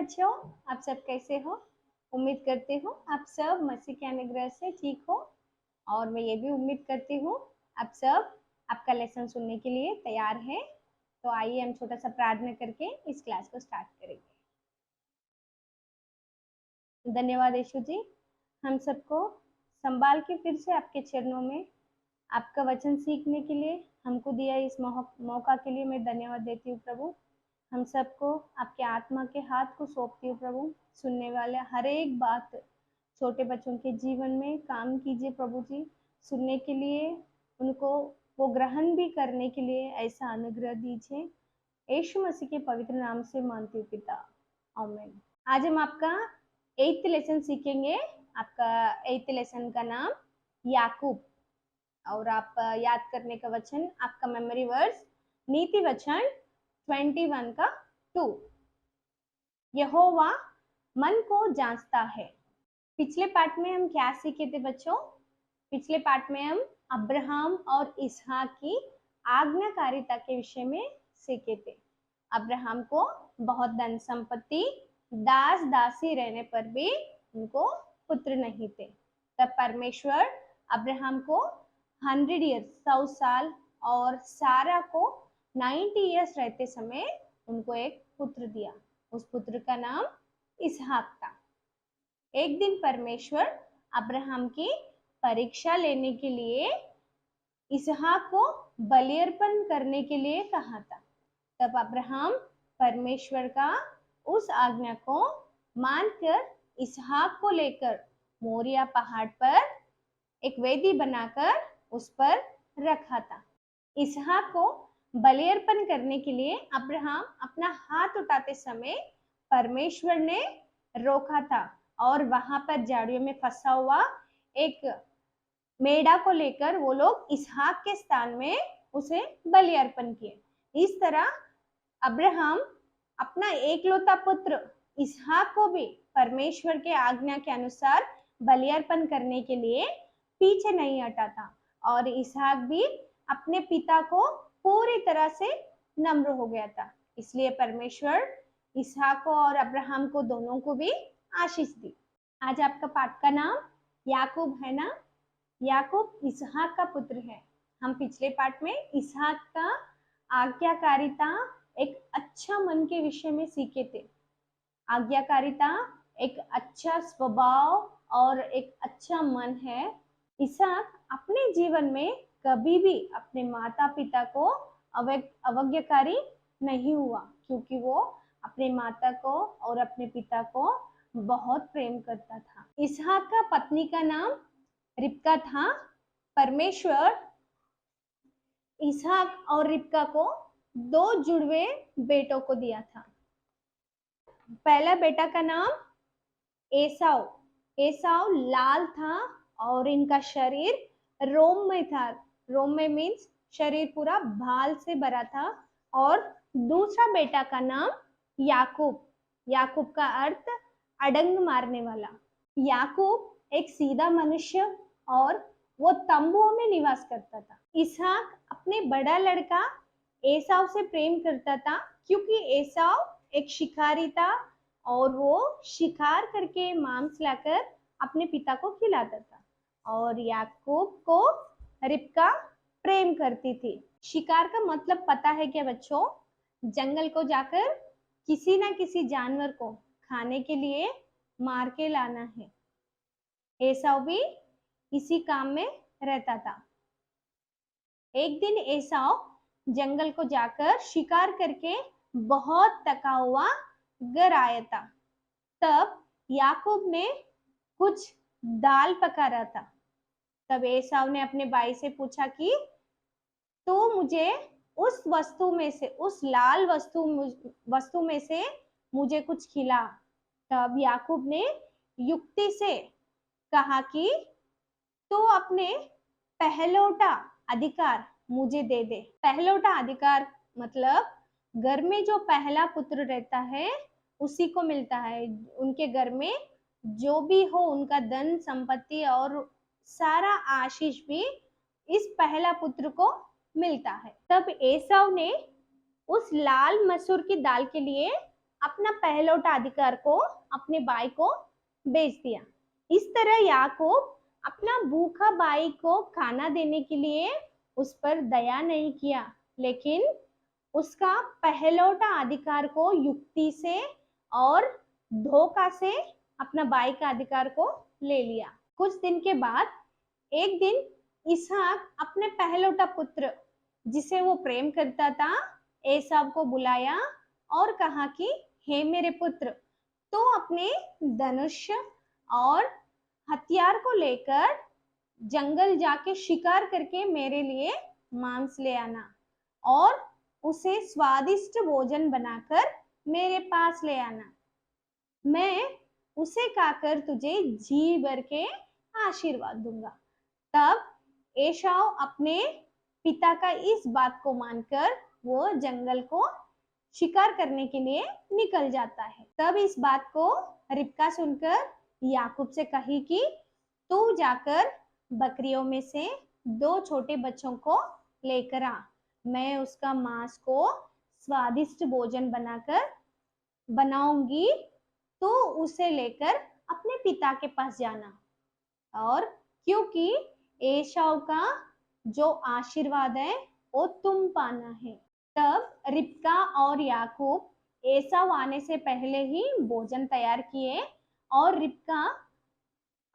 बच्चों, आप सब कैसे हो? उम्मीद करती हूँ आप सब मसीह के अनुग्रह से ठीक हो और मैं ये भी उम्मीद करती हूँ आप सब आपका लेसन सुनने के लिए तैयार हैं। तो आइए हम छोटा सा प्रार्थना करके इस क्लास को स्टार्ट करेंगे। धन्यवाद यीशु जी, हम सबको संभाल के फिर से आपके चरणों में आपका वचन सीखने के लिए हमको दिया इस मौका के लिए मैं धन्यवाद देती हूँ प्रभु। हम सबको आपके आत्मा के हाथ को सौंपती हूँ प्रभु। सुनने वाले हर एक बात छोटे बच्चों के जीवन में काम कीजिए प्रभु जी। सुनने के लिए उनको वो ग्रहण भी करने के लिए ऐसा अनुग्रह दीजिए। यीशु मसीह के पवित्र नाम से मांगती हूँ पिता, आमीन। आज हम आपका 8th लेसन सीखेंगे। आपका 8th लेसन का नाम याकूब, और आप याद करने का वचन आपका मेमोरी वर्स नीति वचन 21 का 2। यहोवा मन को जांचता है। पिछले पार्ट में हम क्या सीखे थे बच्चों? पिछले पार्ट में हम अब्राहम और इसहाक की आज्ञाकारिता के विषय में सीखे थे। अब्राहम को बहुत धन संपत्ति, दास दासी रहने पर भी उनको पुत्र नहीं थे। तब परमेश्वर अब्राहम को 100 ईयर्स 100 साल और सारा को 90 ईयर्स रहते समय उनको एक पुत्र दिया। उस पुत्र का नाम इसहाक था। एक दिन परमेश्वर अब्राहम की परीक्षा लेने के लिए इसहाक को बलियर्पण करने के लिए कहा था। तब अब्राहम परमेश्वर का उस आज्ञा को मानकर इसहाक को लेकर मोरिया पहाड़ पर एक वेदी बनाकर उस पर रखा था। इसहाक को बलियर्पण करने के लिए अब्राहम अपना हाथ उठाते समय परमेश्वर ने रोका था और वहां पर झाड़ियों में फंसा हुआ एक मेढ़ा को लेकर वो लोग इसहाक के स्थान में उसे बलियर्पण किए। इस तरह अब्राहम अपना एकलौता पुत्र इसहाक को भी परमेश्वर के आज्ञा के अनुसार बलियर्पण करने के लिए पीछे नहीं हटा था, और इसहाक भी अपने पिता को पूरी तरह से नम्र हो गया था। इसलिए परमेश्वर इसहाक को और अब्राहम को दोनों को भी आशीष दी। आज आपका पाठ का नाम याकूब है ना? याकूब इसहाक का पुत्र है। हम पिछले पाठ में इसहाक का आज्ञाकारिता, एक अच्छा मन के विषय में सीखे थे। आज्ञाकारिता एक अच्छा स्वभाव और एक अच्छा मन है। इसहाक अपने जीवन में कभी भी अपने माता पिता को अवज्ञाकारी नहीं हुआ, क्योंकि वो अपने माता को और अपने पिता को बहुत प्रेम करता था। इसहाक का पत्नी का नाम रिबका था। परमेश्वर इसहाक और रिबका को 2 जुड़वे बेटों को दिया था। पहला बेटा का नाम एसाव। एसाव लाल था और इनका शरीर रोममय था। रोममय मीन्स शरीर पूरा भाल से भरा था। और दूसरा बेटा का नाम याकूब। याकूब का अर्थ अड़ंग मारने वाला। याकूब एक सीधा मनुष्य और वो तंबुओं में निवास करता था। इसहाक अपने बड़ा लड़का एसाव से प्रेम करता था, क्योंकि एसाव एक शिकारी था और वो शिकार करके मांस लाकर अपने पिता को खिलाता था। और याकूब को रिबका प्रेम करती थी। शिकार का मतलब पता है क्या बच्चों? जंगल को जाकर किसी ना किसी जानवर को खाने के लिए मार के लाना है। एसाव भी इसी काम में रहता था। एक दिन एसाव जंगल को जाकर शिकार करके बहुत थका हुआ घर आया था। तब याकूब ने कुछ दाल पका रहा था। तब एसाव ने अपने भाई से पूछा कि तो मुझे उस वस्तु में से, उस लाल वस्तु में से मुझे कुछ खिला। तब याकूब ने युक्ति से कहा कि तो अपने पहलौठा अधिकार मुझे दे दे। पहलौठा अधिकार मतलब घर में जो पहला पुत्र रहता है उसी को मिलता है। उनके घर में जो भी हो, उनका धन संपत्ति और सारा आशीष भी इस पहला पुत्र को मिलता है। तब एसाव ने उस लाल मसूर की दाल के लिए अपना पहलौठा अधिकार को अपने भाई को बेच दिया। इस तरह याकूब अपना भूखा भाई को खाना देने के लिए उस पर दया नहीं किया, लेकिन उसका पहलौठा अधिकार को युक्ति से और धोखा से अपना भाई का अधिकार को ले लिया। कुछ दिन के बाद एक दिन इसहाक अपने पहलौठा पुत्र जिसे वो प्रेम करता था एसाव को बुलाया और कहा कि हे मेरे पुत्र, तो अपने धनुष और हथियार को लेकर जंगल जाके शिकार करके मेरे लिए मांस ले आना और उसे स्वादिष्ट भोजन बनाकर मेरे पास ले आना। मैं उसे खाकर तुझे जी भर के आशीर्वाद दूंगा। तब एसाव अपने पिता का इस बात को मानकर वो जंगल को शिकार करने के लिए निकल जाता है। तब इस बात को रिबका सुनकर याकूब से कही कि तू जाकर बकरियों में से 2 छोटे बच्चों को लेकर आ, मैं उसका मांस को स्वादिष्ट भोजन बनाकर बनाऊंगी, तो उसे लेकर अपने पिता के पास जाना। और क्योंकि एसाव का जो आशीर्वाद है वो तुम पाना है। तब रिबका और याकूब एसाव आने से पहले ही भोजन तैयार किए और रिबका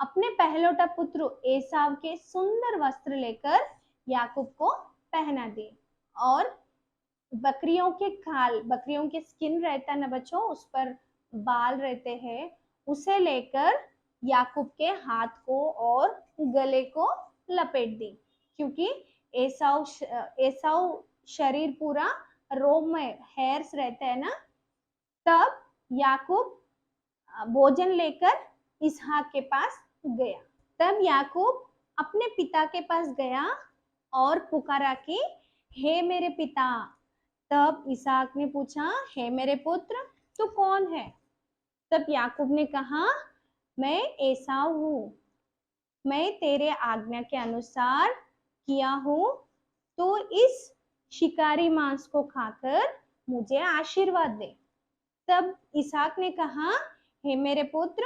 अपने पहलौठा पुत्र एसाव के सुंदर वस्त्र लेकर याकूब को पहना दी और बकरियों के खाल, बकरियों के स्किन रहता है ना बच्चों, उस पर बाल रहते हैं, उसे लेकर याकूब के हाथ को और गले को लपेट दी, क्योंकि एसाव शरीर पूरा रोम में हेयर्स रहते हैं ना। तब याकूब भोजन लेकर इसहाक के पास गया। तब याकूब अपने पिता के पास गया और पुकारा कि हे मेरे पिता। तब इसहाक ने पूछा, हे मेरे पुत्र, तू कौन है? तब याकूब ने कहा, मैं एसाव हूँ, मैं तेरे आज्ञा के अनुसार किया हूँ, तो इस शिकारी मांस को खाकर मुझे आशीर्वाद दे। तब इसहाक ने कहा, हे मेरे पुत्र,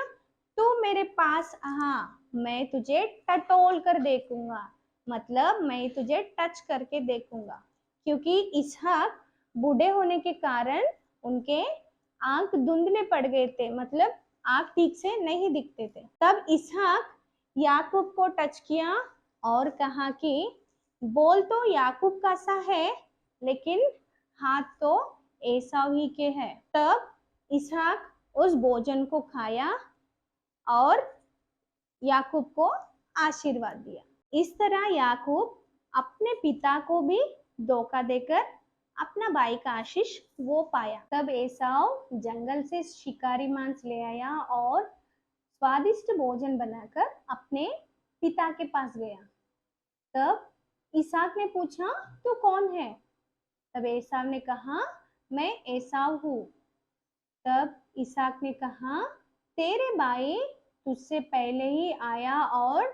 तू मेरे पास आ, मैं तुझे टटोल कर देखूंगा, मतलब मैं तुझे टच करके देखूंगा, क्योंकि इसहाक बूढ़े होने के कारण उनके आंख धुंधले पड़ गए थे, मतलब आंख ठीक से नहीं दिखते थे। तब इसहाक याकूब को टच किया और कहा कि बोल तो याकूब का सा है, लेकिन हाथ तो एसाव ही के है। तब इसहाक उस भोजन को खाया और याकूब को आशीर्वाद दिया। इस तरह याकूब अपने पिता को भी धोखा देकर अपना भाई का आशीष वो पाया। तब एसाव जंगल से शिकारी मांस ले आया और स्वादिष्ट भोजन बनाकर अपने पिता के पास गया। तब इसहाक ने पूछा, तू कौन है? तब एसाव ने कहा, मैं एसाव हूँ। तब इसहाक ने कहा, तेरे भाई तुझसे पहले ही आया और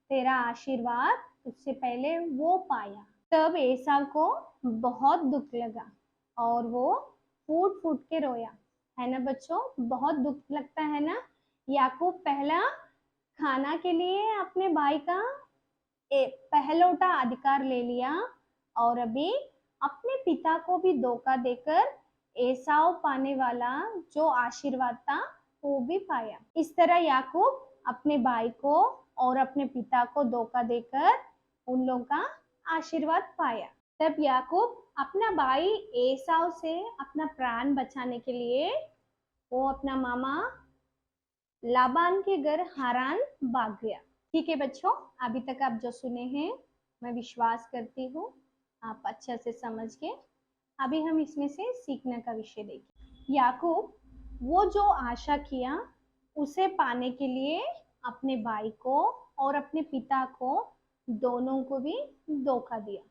तेरा आशीर्वाद तुझसे पहले वो पाया। तब एसाव को बहुत दुख लगा और वो फूट फूट के रोया, है ना बच्चों? बहुत दुख लगता है ना। याकूब पहला खाना के लिए अपने भाई का पहलौठा अधिकार ले लिया और अभी अपने पिता को भी धोखा देकर एसाव पाने वाला जो आशीर्वाद था वो भी पाया। इस तरह याकूब अपने भाई को और अपने पिता को धोखा देकर उन लोगों का आशीर्वाद पाया। तब याकूब अपना भाई एसाव से अपना प्राण बचाने के लिए वो अपना मामा लाबान के घर हारान भाग गया। ठीक है बच्चों, अभी तक आप जो सुने हैं मैं विश्वास करती हूँ आप अच्छे से समझ गए। अभी हम इसमें से सीखने का विषय देखें। याकूब वो जो आशा किया उसे पाने के लिए अपने भाई को और अपने पिता को दोनों को भी धोखा दिया।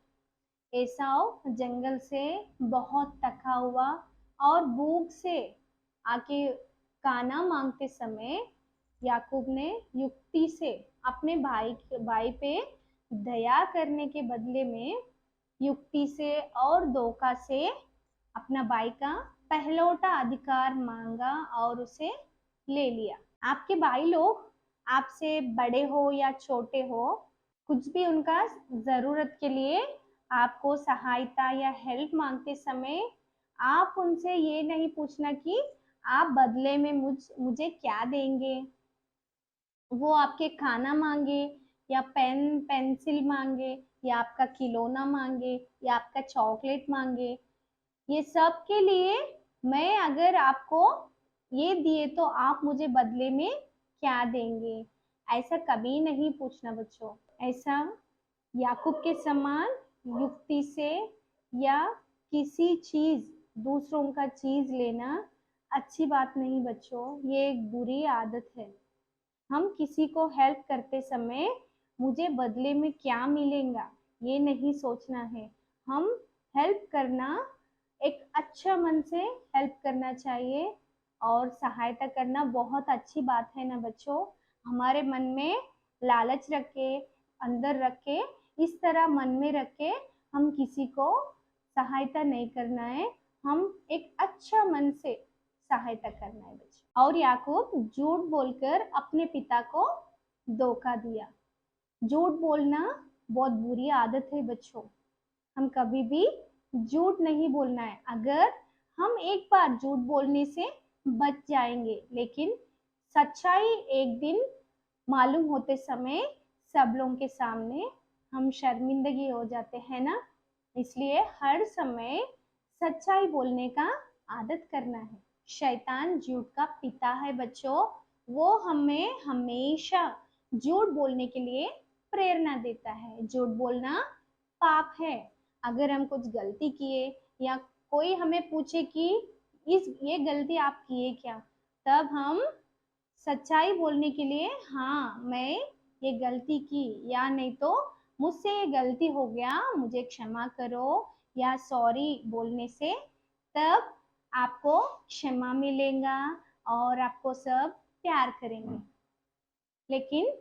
एसाव जंगल से बहुत थका हुआ और भूख से आके खाना मांगते समय याकूब ने युक्ति से अपने भाई पे दया करने के बदले में युक्ति से और धोखा से अपना भाई का पहलौठा अधिकार मांगा और उसे ले लिया। आपके भाई लोग आपसे बड़े हो या छोटे हो, कुछ भी उनका जरूरत के लिए आपको सहायता या हेल्प मांगते समय आप उनसे ये नहीं पूछना कि आप बदले में मुझे क्या देंगे। वो आपके खाना मांगे या पेन पेंसिल मांगे या आपका खिलौना मांगे या आपका चॉकलेट मांगे, ये सब के लिए मैं अगर आपको ये दिए तो आप मुझे बदले में क्या देंगे, ऐसा कभी नहीं पूछना बच्चों। ऐसा याकूब के समान युक्ति से या किसी चीज दूसरों का चीज लेना अच्छी बात नहीं बच्चों, ये एक बुरी आदत है। हम किसी को हेल्प करते समय मुझे बदले में क्या मिलेगा ये नहीं सोचना है। हम हेल्प करना एक अच्छा मन से हेल्प करना चाहिए और सहायता करना बहुत अच्छी बात है ना बच्चों। हमारे मन में लालच रख के, अंदर रख के, इस तरह मन में रख के हम किसी को सहायता नहीं करना है। हम एक अच्छा मन से सहायता करना है बच्चों। और याकूब झूठ बोलकर अपने पिता को धोखा दिया। झूठ बोलना बहुत बुरी आदत है बच्चों। हम कभी भी झूठ नहीं बोलना है। अगर हम एक बार झूठ बोलने से बच जाएंगे, लेकिन सच्चाई एक दिन मालूम होते समय सब लोगों के सामने हम शर्मिंदगी हो जाते हैं ना। इसलिए हर समय सच्चाई बोलने का आदत करना है। शैतान झूठ का पिता है बच्चों। वो हमें हमेशा झूठ बोलने के लिए प्रेरणा देता है। झूठ बोलना पाप है। अगर हम कुछ गलती किए या कोई हमें पूछे कि ये गलती आप किए क्या, तब हम सच्चाई बोलने के लिए हाँ मैं ये गलती की, या नहीं तो मुझसे ये गलती हो गया, मुझे क्षमा करो, या सॉरी बोलने से तब आपको क्षमा मिलेगा और आपको सब प्यार करेंगे। लेकिन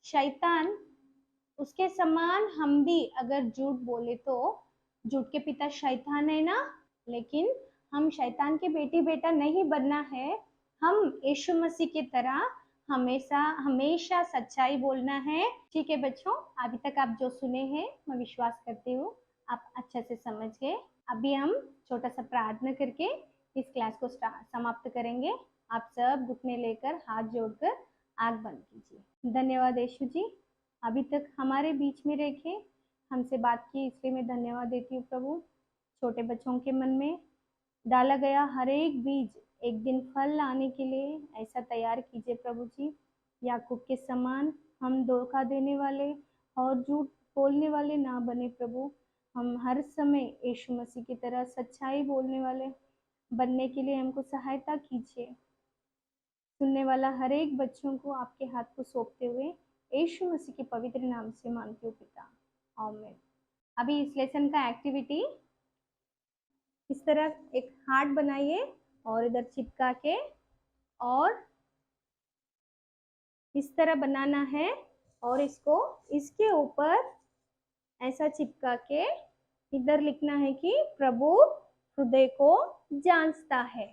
शैतान उसके समान हम भी अगर झूठ बोले तो झूठ के पिता शैतान है ना। लेकिन हम शैतान के बेटी बेटा नहीं बनना है। हम यीशु मसीह की तरह हमेशा हमेशा सच्चाई बोलना है। ठीक है बच्चों, अभी तक आप जो सुने हैं मैं विश्वास करती हूँ आप अच्छे से समझ गए। अभी हम छोटा सा प्रार्थना करके इस क्लास को समाप्त करेंगे। आप सब घुटने लेकर हाथ जोड़कर आंख बंद कीजिए। धन्यवाद यीशु जी, अभी तक हमारे बीच में रखे, हमसे बात की, इसलिए मैं धन्यवाद देती हूँ प्रभु। छोटे बच्चों के मन में डाला गया हर एक बीज एक दिन फल लाने के लिए ऐसा तैयार कीजिए प्रभु जी। याकूब के समान हम धोखा देने वाले और झूठ बोलने वाले ना बने प्रभु। हम हर समय यीशु मसीह की तरह सच्चाई बोलने वाले बनने के लिए हमको सहायता कीजिए। सुनने वाला हर एक बच्चों को आपके हाथ को सौंपते हुए यीशु मसीह के पवित्र नाम से मांगती हूँ पिता, आमीन। अभी इस लेसन का एक्टिविटी इस तरह एक हार्ट बनाइए और इधर चिपका के और इस तरह बनाना है और इसको इसके ऊपर ऐसा चिपका के इधर लिखना है कि प्रभु हृदय को जांचता है।